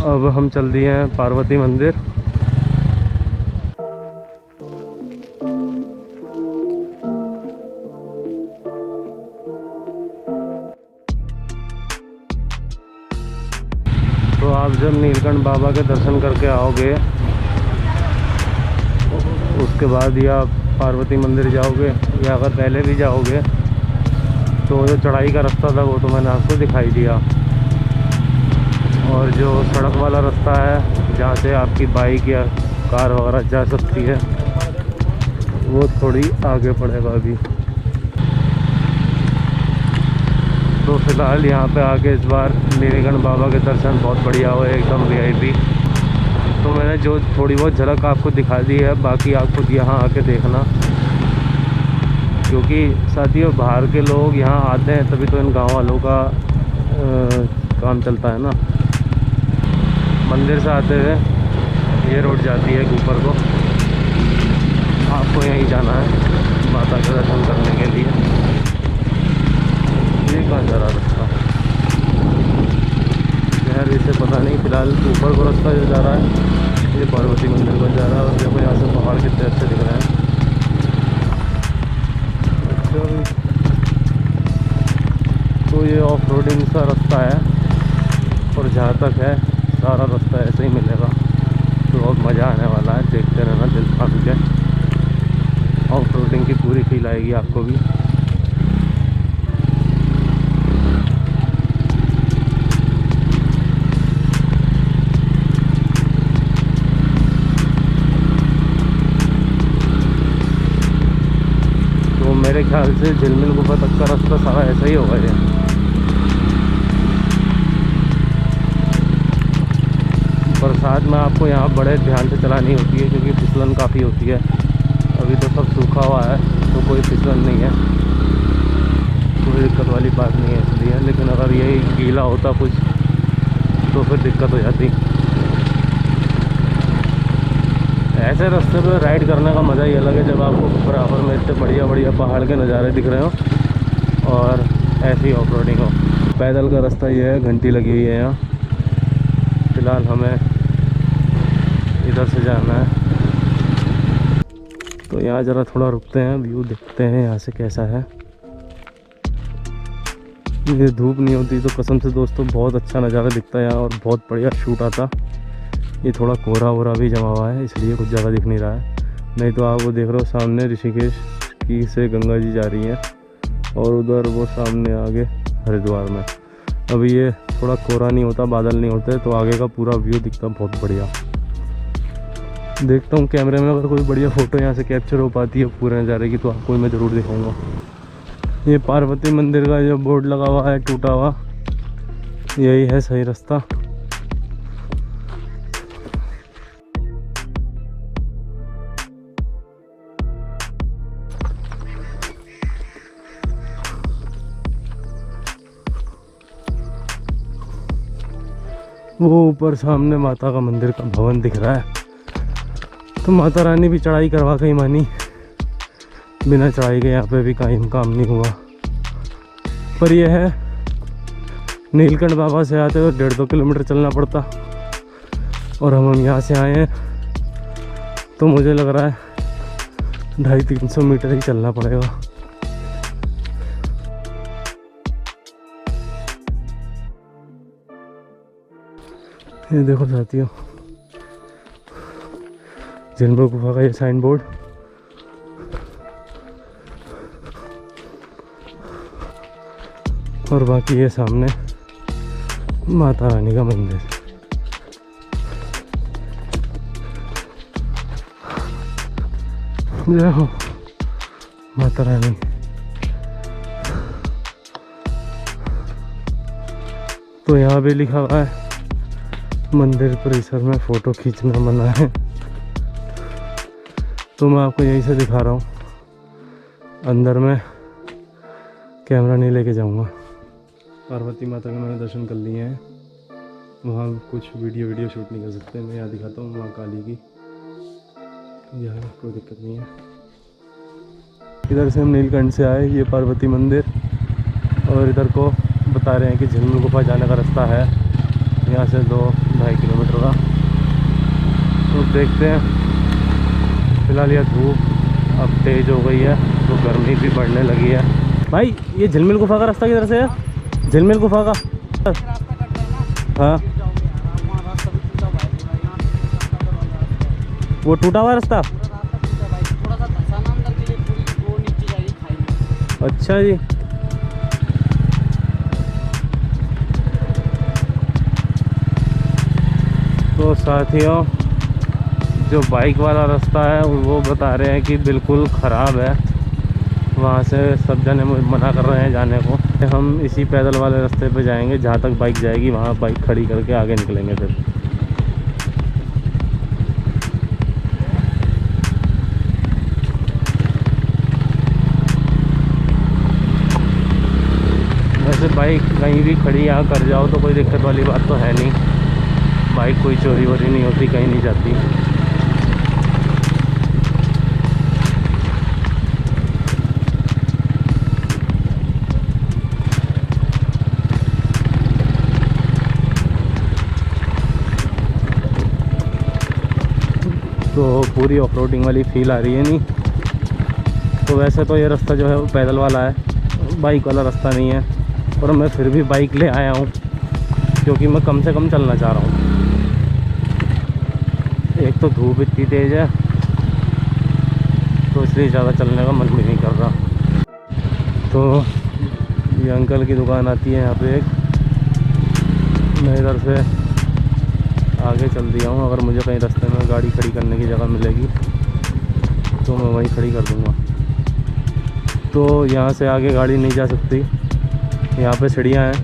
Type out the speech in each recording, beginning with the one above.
अब हम चल दिए हैं पार्वती मंदिर। तो आप जब नीलकंठ बाबा के दर्शन करके आओगे उसके बाद या पार्वती मंदिर जाओगे या अगर पहले भी जाओगे तो जो चढ़ाई का रास्ता था वो तो मैंने आपको दिखाई दिया। और जो सड़क वाला रास्ता है जहाँ से आपकी बाइक या कार वगैरह जा सकती है वो थोड़ी आगे पड़ेगा अभी। तो फिलहाल यहाँ पे आके इस बार नीलकंठ बाबा के दर्शन बहुत बढ़िया हुए, एकदम वीआईपी। तो मैंने जो थोड़ी बहुत झलक आपको दिखा दी है, बाकी आप खुद यहाँ आके देखना, क्योंकि साथियों बाहर के लोग यहाँ आते हैं तभी तो इन गांव वालों का काम चलता है ना। मंदिर से आते हुए ये रोड जाती है ऊपर को, आपको यहीं जाना है माता के दर्शन करने के लिए। ये कहाँ जा रहा रास्ता यार, इसे पता नहीं। फिलहाल ऊपर को रास्ता जो जा रहा है ये पार्वती मंदिर को जा रहा है। और देखो यहाँ से पहाड़ कितने अच्छे दिख रहे हैं। तो ये ऑफ रोडिंग सा रास्ता है और जहाँ तक है सारा रास्ता ऐसे ही मिलेगा। तो बहुत मज़ा आने वाला है, देखते रहना दिल थाम के। ऑफ रोडिंग की पूरी फील आएगी आपको भी। तो मेरे ख्याल से झिलमिल गुफा तक का रास्ता सारा ऐसा ही होगा ये। बरसात में आपको यहाँ बड़े ध्यान से चलानी होती है क्योंकि फिसलन काफ़ी होती है। अभी तो सब सूखा हुआ है तो कोई फिसलन नहीं है, कोई दिक्कत वाली बात नहीं है इसलिए। लेकिन अगर यही गीला होता कुछ तो फिर दिक्कत हो जाती। ऐसे रास्ते पे राइड करने का मज़ा ही अलग है जब आपको बराबर में इतने बढ़िया बढ़िया पहाड़ के नज़ारे दिख रहे हो और ऐसी ऑफ रोडिंग हो। पैदल का रास्ता ये है, घंटी लगी हुई है यहाँ। फिलहाल हमें इधर से जाना है तो यहाँ ज़रा थोड़ा रुकते हैं, व्यू देखते हैं यहाँ से कैसा है। ये धूप नहीं होती तो कसम से दोस्तों बहुत अच्छा नज़ारा दिखता है यहाँ और बहुत बढ़िया शूट आता। ये थोड़ा कोहरा वोहरा भी जमा हुआ है इसलिए कुछ ज़्यादा दिख नहीं रहा है, नहीं तो आप वो देख रहे हो सामने ऋषिकेश की से गंगा जी जा रही हैं और उधर वो सामने आगे हरिद्वार में। अभी ये थोड़ा कोहरा नहीं होता, बादल नहीं होते तो आगे का पूरा व्यू दिखता बहुत बढ़िया। देखता हूँ कैमरे में अगर कोई बढ़िया फ़ोटो यहाँ से कैप्चर हो पाती है पूरे नज़ारे की तो आपको मैं ज़रूर दिखाऊंगा। ये पार्वती मंदिर का जो बोर्ड लगा हुआ है टूटा हुआ, यही है सही रास्ता। वो ऊपर सामने माता का मंदिर का भवन दिख रहा है। तो माता रानी भी चढ़ाई करवा के ही मानी, बिना चढ़ाई के यहाँ पे भी कहीं काम नहीं हुआ। पर यह है नीलकंठ बाबा से आते हुए 1.5-2 किलोमीटर चलना पड़ता और हम यहाँ से आए हैं तो मुझे लग रहा है 250-300 मीटर ही चलना पड़ेगा। ये देखो साथियों झिलमिल गुफा का ये साइन बोर्ड। और बाकी ये सामने माता रानी का मंदिर। जय हो माता रानी। तो यहाँ भी लिखा हुआ है मंदिर परिसर में फ़ोटो खींचना मना है। तो मैं आपको यहीं से दिखा रहा हूँ, अंदर में कैमरा नहीं लेके जाऊँगा। पार्वती माता के मैंने दर्शन कर लिए हैं, वहाँ कुछ वीडियो शूट नहीं कर सकते। मैं यहाँ दिखाता हूँ माँ काली की, यहाँ कोई दिक्कत नहीं है। इधर से हम नीलकंठ से आए, ये पार्वती मंदिर, और इधर को बता रहे हैं कि झिलमिल गुफा जाने का रास्ता है। यहाँ से 2-2.5 2.5 किलोमीटर का। तो देखते हैं। फिलहाल यह धूप अब तेज़ हो गई है तो गर्मी भी बढ़ने लगी है। भाई ये झिलमिल गुफा का रास्ता किधर से है? झिलमिल गुफा का? हाँ वो टूटा हुआ रास्ता। अच्छा जी। तो साथियों जो बाइक वाला रास्ता है वो बता रहे हैं कि बिल्कुल ख़राब है, वहाँ से सब जने मना कर रहे हैं जाने को। हम इसी पैदल वाले रास्ते पे जाएंगे, जहाँ तक बाइक जाएगी वहाँ बाइक खड़ी करके आगे निकलेंगे फिर। वैसे बाइक कहीं भी खड़ी यहाँ कर जाओ तो कोई दिक्कत वाली बात तो है नहीं, बाइक कोई चोरी वोरी नहीं होती, कहीं नहीं जाती। तो पूरी ऑफ रोडिंग वाली फील आ रही है नहीं। तो वैसे तो ये रास्ता जो है वो पैदल वाला है, बाइक वाला रास्ता नहीं है, और मैं फिर भी बाइक ले आया हूँ क्योंकि मैं कम से कम चलना चाह रहा हूँ। एक तो धूप इतनी तेज़ है तो इसलिए ज़्यादा चलने का मन भी नहीं कर रहा। तो ये अंकल की दुकान आती है यहाँ पे एक, मैं इधर से आगे चल दिया हूँ। अगर मुझे कहीं रास्ते में गाड़ी खड़ी करने की जगह मिलेगी तो मैं वहीं खड़ी कर दूँगा। तो यहाँ से आगे गाड़ी नहीं जा सकती, यहाँ पे सीढ़ियाँ हैं,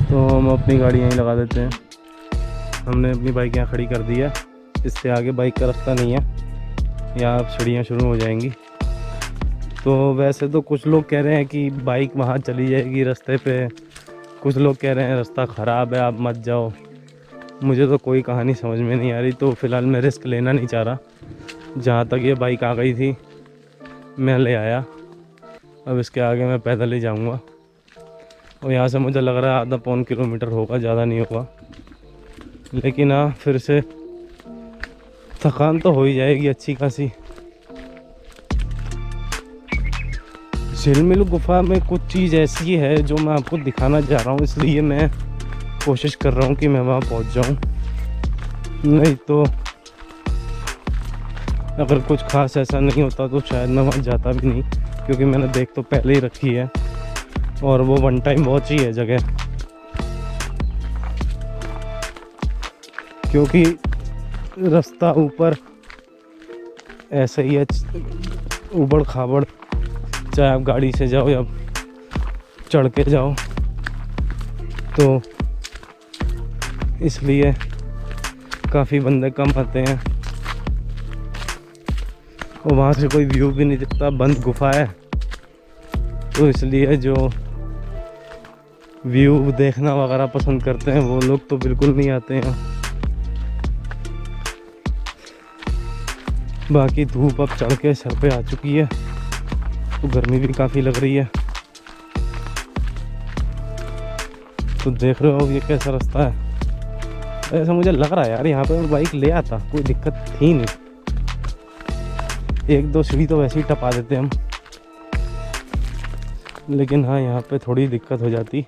तो हम अपनी गाड़ी यहीं लगा देते हैं। हमने अपनी बाइक यहाँ खड़ी कर दी है, इससे आगे बाइक का रास्ता नहीं है, यहाँ अब सीढ़ियाँ शुरू हो जाएंगी। तो वैसे तो कुछ लोग कह रहे हैं कि बाइक वहाँ चली जाएगी रास्ते पे, कुछ लोग कह रहे हैं रास्ता ख़राब है आप मत जाओ। मुझे तो कोई कहानी समझ में नहीं आ रही, तो फ़िलहाल मैं रिस्क लेना नहीं चाह रहा। जहाँ तक ये बाइक आ गई थी मैं ले आया, अब इसके आगे मैं पैदल ही जाऊँगा। और यहाँ से मुझे लग रहा है आधा पौन किलोमीटर होगा, ज़्यादा नहीं होगा। लेकिन हाँ फिर से थकान तो हो ही जाएगी अच्छी खासी। झिलमिल गुफा में कुछ चीज़ ऐसी है जो मैं आपको दिखाना चाह रहा हूँ, इसलिए मैं कोशिश कर रहा हूँ कि मैं वहाँ पहुँच जाऊँ। नहीं तो अगर कुछ खास ऐसा नहीं होता तो शायद मैं वहाँ जाता भी नहीं, क्योंकि मैंने देख तो पहले ही रखी है और वो वन टाइम वॉच ही है जगह। क्योंकि रास्ता ऊपर ऐसे ही है, ऊबड़ खाबड़, चाहे आप गाड़ी से जाओ या चढ़ के जाओ, तो इसलिए काफ़ी बंदे कम आते हैं। और वहाँ से कोई व्यू भी नहीं दिखता, बंद गुफा है, तो इसलिए जो व्यू देखना वगैरह पसंद करते हैं वो लोग तो बिल्कुल नहीं आते हैं। बाकी धूप अब चढ़ के सर पे आ चुकी है, तो गर्मी भी काफ़ी लग रही है। तो देख रहे हो ये कैसा रास्ता है। ऐसा मुझे लग रहा है यार यहाँ पे मैं बाइक ले आता, कोई दिक्कत थी नहीं। एक दो सीढ़ी तो वैसे ही टपा देते हम, लेकिन हाँ यहाँ पे थोड़ी दिक्कत हो जाती,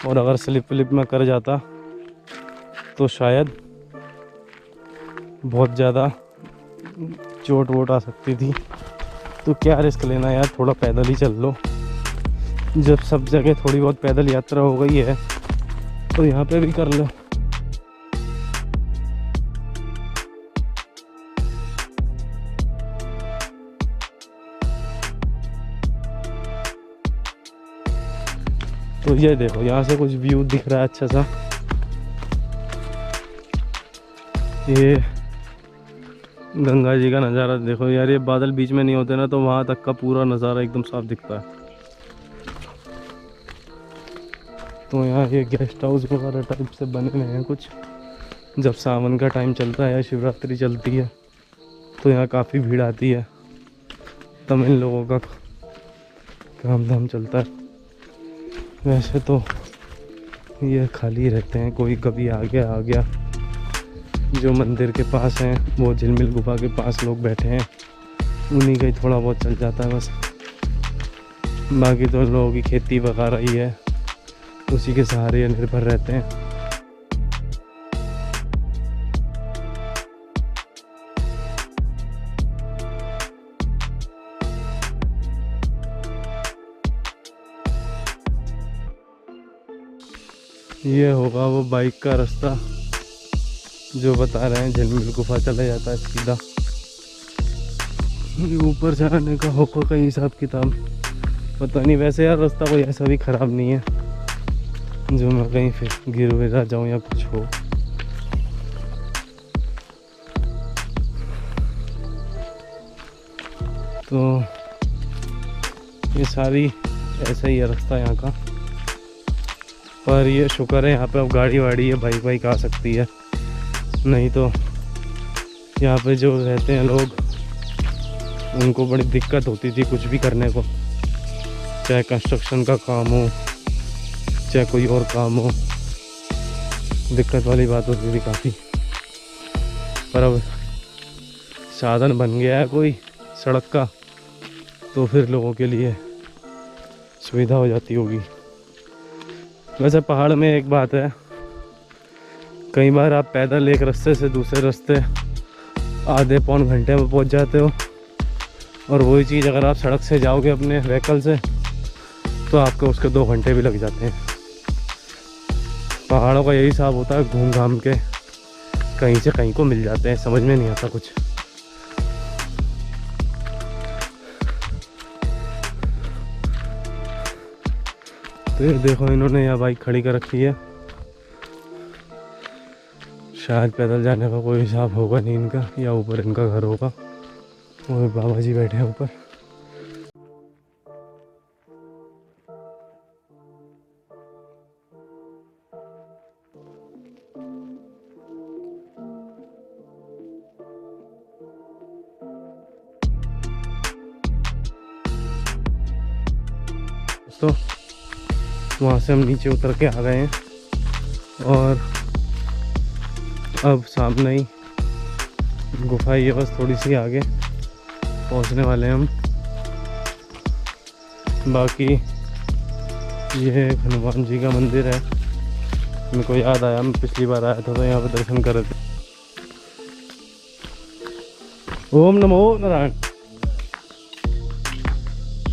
और अगर स्लिप विलिप में कर जाता तो शायद बहुत ज़्यादा चोट वोट आ सकती थी। तो क्या रिस्क लेना यार, थोड़ा पैदल ही चल लो। जब सब जगह थोड़ी बहुत पैदल यात्रा हो गई है तो यहाँ पे भी कर लो। तो ये देखो यहाँ से कुछ व्यू दिख रहा है अच्छा सा। ये गंगा जी का नज़ारा देखो यार, ये बादल बीच में नहीं होते ना तो वहाँ तक का पूरा नज़ारा एकदम साफ दिखता है। तो यहाँ ये गेस्ट हाउस वगैरह टाइप से बने हुए हैं कुछ। जब सावन का टाइम चलता है या शिवरात्रि चलती है तो यहाँ काफ़ी भीड़ आती है, तमिल लोगों का काम धाम चलता है। वैसे तो ये खाली रहते हैं, कोई कभी आ गया। जो मंदिर के पास हैं वो झिलमिल गुफा के पास लोग बैठे हैं, उन्हीं का ही थोड़ा बहुत चल जाता है बस। बाकी तो लोगों की खेती वगैरह ही है, उसी के सहारे निर्भर रहते हैं। ये होगा वो बाइक का रास्ता जो बता रहे हैं, झिलमिल गुफा चला जाता है सीधा। ऊपर से आने का होगा कहीं हिसाब किताब पता नहीं। वैसे यार रास्ता कोई ऐसा भी ख़राब नहीं है जो मैं कहीं फिर गिर गिरा जाऊँ या कुछ हो। तो ये सारी ऐसा ही है रास्ता यहाँ का। पर ये शुक्र है यहाँ पे अब गाड़ी वाड़ी है, बाइक वाइक आ सकती है, नहीं तो यहाँ पे जो रहते हैं लोग उनको बड़ी दिक्कत होती थी कुछ भी करने को, चाहे कंस्ट्रक्शन का काम हो चाहे कोई और काम हो, दिक्कत वाली बात होती थी काफ़ी। पर अब साधन बन गया है कोई सड़क का, तो फिर लोगों के लिए सुविधा हो जाती होगी। वैसे पहाड़ में एक बात है, कई बार आप पैदल एक रास्ते से दूसरे रास्ते आधे पौन घंटे में पहुंच जाते हो, और वही चीज़ अगर आप सड़क से जाओगे अपने व्हीकल से तो आपको उसके 2 घंटे भी लग जाते हैं। पहाड़ों का यही हिसाब होता है, घूम घाम के कहीं से कहीं को मिल जाते हैं, समझ में नहीं आता कुछ। तो ये देखो इन्होंने यहाँ बाइक खड़ी कर रखी है, शायद पैदल जाने का कोई हिसाब होगा नहीं इनका, या ऊपर इनका घर होगा। वो बाबा जी बैठे हैं ऊपर। तो वहाँ से हम नीचे उतर के आ गए हैं और अब सामने ही गुफा ही है, बस थोड़ी सी आगे पहुँचने वाले हैं हम। बाकी ये हनुमान जी का मंदिर है, मेरे को याद आया मैं पिछली बार आया था तो यहाँ पे दर्शन कर रहे थे। ओम नमो नारायण,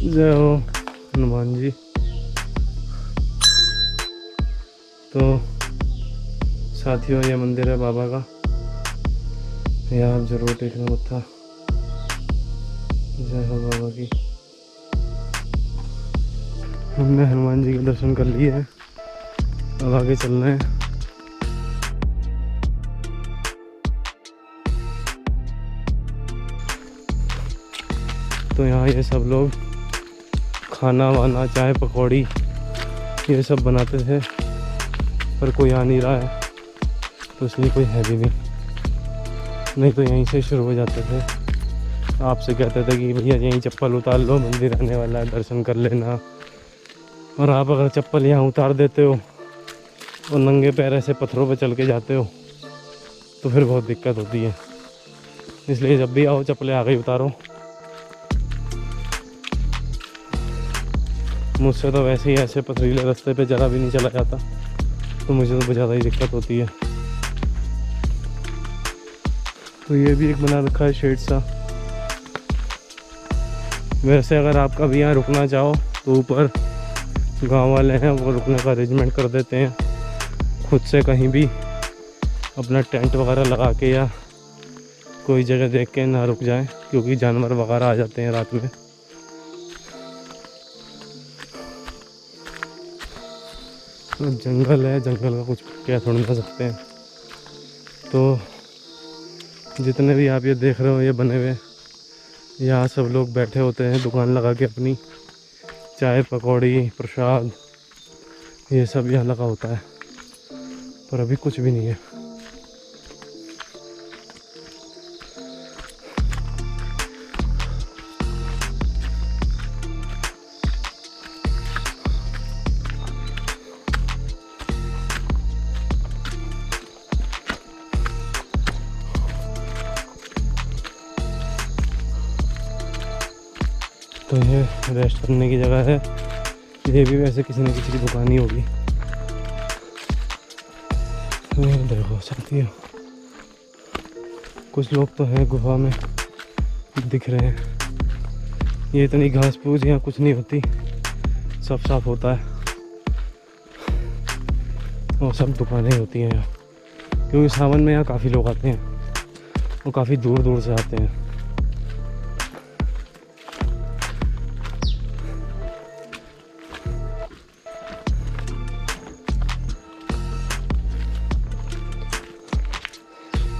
जय हो हनुमान जी। तो साथियों ये मंदिर है बाबा का, यहाँ आप जरूर देखना मत्था। जय हो बाबा की। हमने हनुमान जी के दर्शन कर लिए हैं, अब आगे चल रहे हैं। तो यहाँ ये सब लोग खाना वाना चाय पकौड़ी ये सब बनाते थे, पर कोई आ नहीं रहा है तो इसलिए कोई है भी नहीं तो यहीं से शुरू हो जाते थे। आपसे कहते थे कि भैया यहीं चप्पल उतार लो, मंदिर आने वाला है, दर्शन कर लेना। और आप अगर चप्पल यहाँ उतार देते हो और नंगे पैर ऐसे पत्थरों पे चल के जाते हो तो फिर बहुत दिक्कत होती है। इसलिए जब भी आओ चप्पलें आ गई उतारो। मुझसे तो वैसे ही ऐसे पथरीले रास्ते पे ज़रा भी नहीं चला जाता, तो मुझे तो ज़्यादा ही दिक्कत होती है। तो ये भी एक बना रखा है शेड सा। वैसे अगर आप कभी यहाँ रुकना चाहो तो ऊपर गांव वाले हैं वो रुकने का अरेंजमेंट कर देते हैं, खुद से कहीं भी अपना टेंट वगैरह लगा के या कोई जगह देख के ना रुक जाएं, क्योंकि जानवर वगैरह आ जाते हैं रात में। तो जंगल है, जंगल का कुछ क्या थोड़ा ना सकते हैं। तो जितने भी आप ये देख रहे हो ये बने हुए, यहाँ सब लोग बैठे होते हैं दुकान लगा के अपनी, चाय पकौड़ी प्रसाद ये सब यहाँ लगा होता है, पर अभी कुछ भी नहीं है। तो ये रेस्ट करने की जगह है। ये भी वैसे किसी न किसी की दुकान ही होगी। तो ये देखो साथियों, कुछ लोग तो हैं गुफा में दिख रहे हैं। ये इतनी घास फूस यहाँ कुछ नहीं होती, सब साफ होता है और सब दुकानें होती हैं यहाँ, क्योंकि सावन में यहाँ काफ़ी लोग आते हैं और काफ़ी दूर दूर से आते हैं।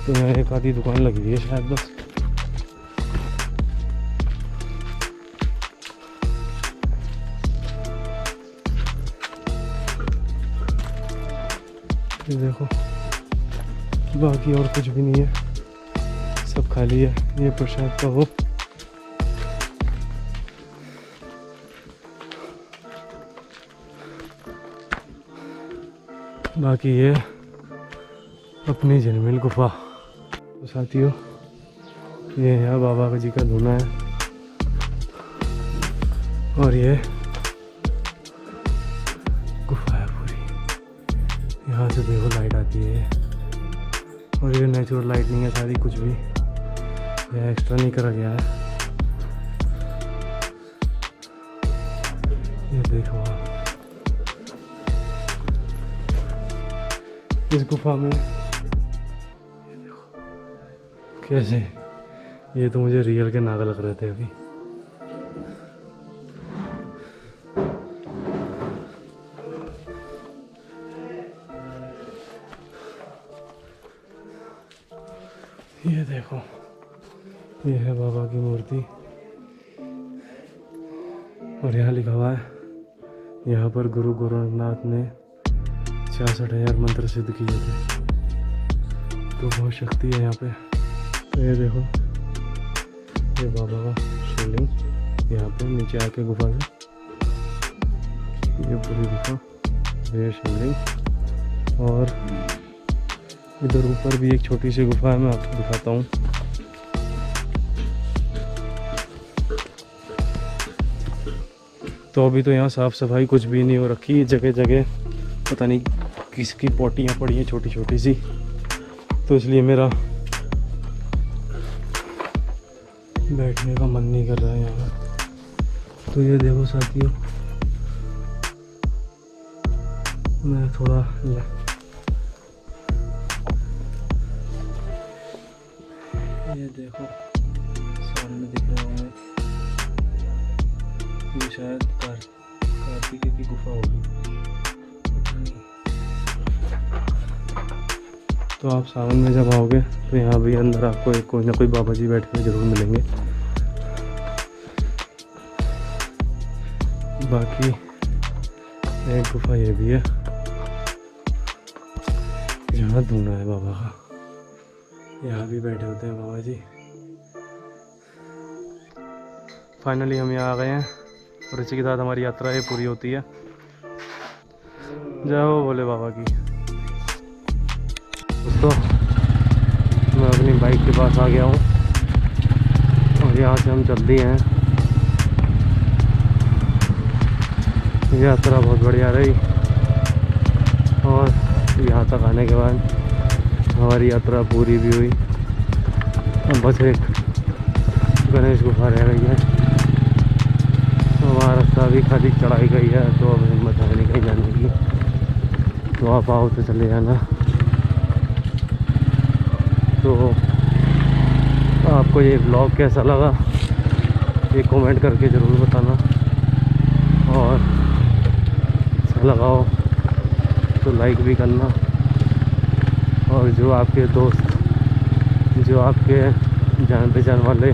तो यहाँ एक आधी दुकान लगी हुई है शायद बस। ये देखो, बाकी और कुछ भी नहीं है, सब खाली है। ये प्रसाद का हो, बाकी ये अपनी झिलमिल गुफा। तो साथियों, ये यहाँ बाबा जी का धुना है और ये गुफा है पूरी। यहाँ से देखो लाइट आती है और ये नेचुरल लाइट नहीं है सारी, कुछ भी यह एक्स्ट्रा नहीं करा गया है। ये देखो आप, इस गुफा में कैसे, ये तो मुझे रियल के नागा लग रहे थे अभी। ये देखो, ये है बाबा की मूर्ति और यहाँ लिखा हुआ है, यहाँ पर गुरु गोरखनाथ ने 66,000 मंत्र सिद्ध किए थे। तो बहुत शक्ति है यहाँ पे। तो ये देखो, ये बाबा का शिवलिंग यहाँ पे नीचे आके गुफा से, ये पूरी गुफा, ये शिवलिंग। और इधर ऊपर भी एक छोटी सी गुफा है, मैं आपको दिखाता हूँ। तो अभी तो यहाँ साफ़ सफाई कुछ भी नहीं हो रखी, जगह जगह पता नहीं किसकी पोटियाँ पड़ी हैं छोटी छोटी सी, तो इसलिए मेरा बैठने का मन नहीं कर रहा है यहाँ। तो ये देखो साथियों, मैं थोड़ा ये देखो सामने दिख रहा होंगे, ये शायद कार्तिकेय की गुफा होगी, पता नहीं। तो आप सावन में जब आओगे तो यहाँ भी अंदर आपको एक कोई ना कोई बाबा जी बैठे हुए जरूर मिलेंगे। बाकी एक गुफा ये भी है जहाँ धुना है बाबा का, यहाँ भी बैठे होते हैं बाबा जी। फाइनली हम यहाँ आ गए हैं और इसी के साथ हमारी यात्रा ये पूरी होती है। जय हो भोले बाबा की। दोस्तों, मैं अपनी बाइक के पास आ गया हूँ और यहाँ से हम चल दिए हैं। यात्रा बहुत बढ़िया रही और यहाँ तक आने के बाद हमारी यात्रा पूरी भी हुई। अब बस एक गणेश गुफा रह गई है, हमारा रास्ता भी खाली चढ़ाई गई है, तो अब हिम्मत है नहीं कहीं जाने की। तो आप आओ तो चले जाना। तो आपको ये व्लॉग कैसा लगा ये कमेंट करके ज़रूर बताना, और अच्छा लगा हो तो लाइक भी करना। और जो आपके दोस्त, जो आपके जान पहचान वाले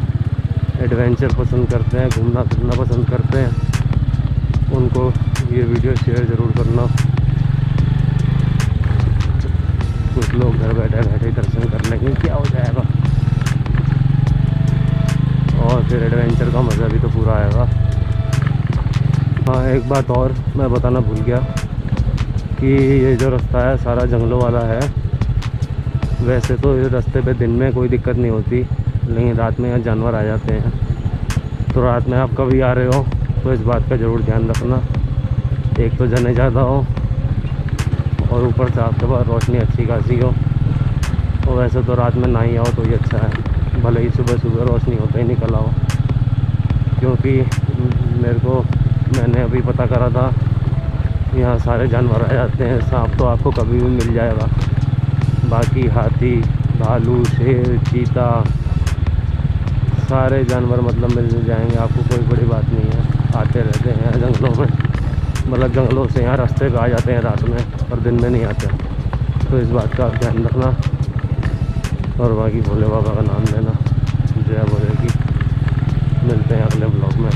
एडवेंचर पसंद करते हैं, घूमना फिरना पसंद करते हैं, उनको ये वीडियो शेयर ज़रूर करना। कुछ लोग घर बैठे बैठे दर्शन कर लेंगे, क्या हो जाएगा, और फिर एडवेंचर का मज़ा भी तो पूरा आएगा। हाँ, एक बात और मैं बताना भूल गया कि ये जो रास्ता है सारा जंगलों वाला है। वैसे तो इस रास्ते पे दिन में कोई दिक्कत नहीं होती, लेकिन रात में यहाँ जानवर आ जाते हैं, तो रात में आप कभी आ रहे हो तो इस बात का ज़रूर ध्यान रखना, एक तो जने ज़्यादा हो और ऊपर से आपके पास रोशनी अच्छी खासी हो। और वैसे तो रात में ना ही आओ तो ये अच्छा है, भले ही सुबह सुबह रोशनी होते ही निकल आओ, क्योंकि मैंने अभी पता करा था यहाँ सारे जानवर आ जाते हैं। सांप तो आपको कभी भी मिल जाएगा, बाकी हाथी, भालू, शेर, चीता, सारे जानवर मतलब मिल जाएंगे आपको, कोई बड़ी बात नहीं है। आते रहते हैं जंगलों में, मतलब जंगलों से यहाँ रास्ते पे आ जाते हैं रात में, और दिन में नहीं आते। तो इस बात का आप ध्यान रखना और बाकी भोले बाबा का नाम लेना। जय भोले की। मिलते हैं अगले ब्लॉग में।